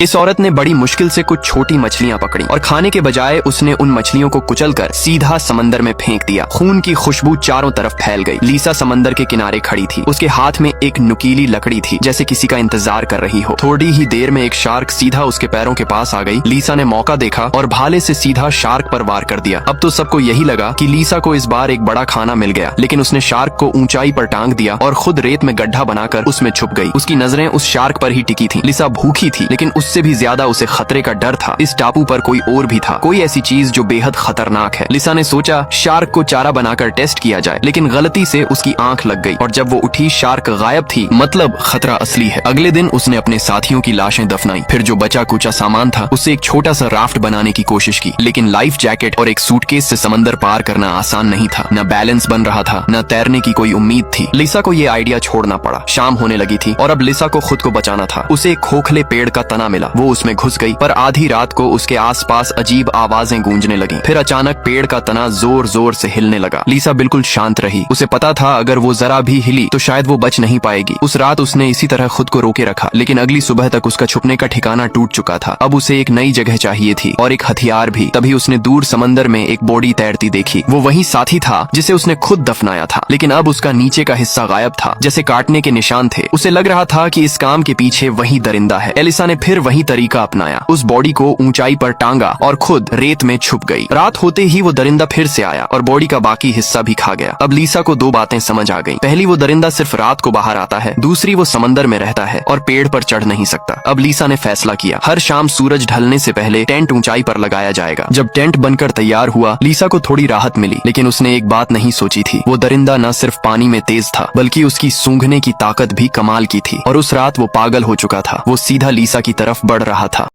इस औरत ने बड़ी मुश्किल से कुछ छोटी मछलियां पकड़ी और खाने के बजाय उसने उन मछलियों को कुचलकर सीधा समंदर में फेंक दिया। खून की खुशबू चारों तरफ फैल गई। लीसा समंदर के किनारे खड़ी थी। उसके हाथ में एक नुकीली लकड़ी थी, जैसे किसी का इंतजार कर रही हो। थोड़ी ही देर में एक शार्क सीधा उसके पैरों के पास आ गई। लीसा ने मौका देखा और भाले से सीधा शार्क पर वार कर दिया। अब तो सबको यही लगा कि लीसा को इस बार एक बड़ा खाना मिल गया, लेकिन उसने शार्क को ऊंचाई पर टांग दिया और खुद रेत में गड्ढा बनाकर उसमें छुप गई। उसकी नजरें उस शार्क पर ही टिकी थी। लीसा भूखी थी, लेकिन उससे भी ज्यादा उसे खतरे का डर था। इस टापू पर कोई और भी था, कोई ऐसी चीज जो बेहद खतरनाक है। लिसा ने सोचा शार्क को चारा बनाकर टेस्ट किया जाए, लेकिन गलती से उसकी आंख लग गई और जब वो उठी शार्क गायब थी। मतलब खतरा असली है। अगले दिन उसने अपने साथियों की लाशें दफनाई। फिर जो बचा कुचा सामान था उससे एक छोटा सा राफ्ट बनाने की कोशिश की, लेकिन लाइफ जैकेट और एक सूटकेस से समंदर पार करना आसान नहीं था। न बैलेंस बन रहा था, न तैरने की कोई उम्मीद थी। लिसा को ये आइडिया छोड़ना पड़ा। शाम होने लगी थी और अब लिसा को खुद को बचाना था। उसे एक खोखले पेड़ का तना मिला। वो उसमें घुस गई, पर आधी रात को उसके आसपास अजीब आवाजें गूंजने लगीं। फिर अचानक पेड़ का तना जोर जोर से हिलने लगा। लिसा बिल्कुल शांत रही। उसे पता था अगर वो जरा भी हिली तो शायद वो बच नहीं पाएगी। उस रात उसने इसी तरह खुद को रोके रखा, लेकिन अगली सुबह तक उसका छुपने का ठिकाना टूट चुका था। अब उसे एक नई जगह चाहिए थी और एक हथियार भी। तभी उसने दूर समंदर में एक बॉडी तैरती देखी। वो वही साथी था जिसे उसने खुद दफनाया था, लेकिन अब उसका नीचे का हिस्सा गायब था, जैसे काटने के निशान थे। उसे लग रहा था कि इस काम के पीछे वही दरिंदा है। एलिसा ने फिर वही तरीका अपनाया। उस बॉडी को ऊंचाई पर टांगा और खुद रेत में छुप गई। रात होते ही वो दरिंदा फिर से आया और बॉडी का बाकी हिस्सा भी खा गया। अब लीसा को दो बातें समझ आ गईं। पहली, वो दरिंदा सिर्फ रात को बाहर आता है। दूसरी, वो समंदर में रहता है और पेड़ पर चढ़ नहीं सकता। अब लीसा ने फैसला किया, हर शाम सूरज ढलने से पहले टेंट ऊंचाई पर लगाया जाएगा। जब टेंट बनकर तैयार हुआ, लीसा को थोड़ी राहत मिली, लेकिन उसने एक बात नहीं सोची थी। वो दरिंदा न सिर्फ पानी में तेज था, बल्कि उसकी सूंघने की ताकत भी कमाल की थी। और उस रात वो पागल हो चुका था। वो सीधा लीसा की तरफ बढ़ रहा था।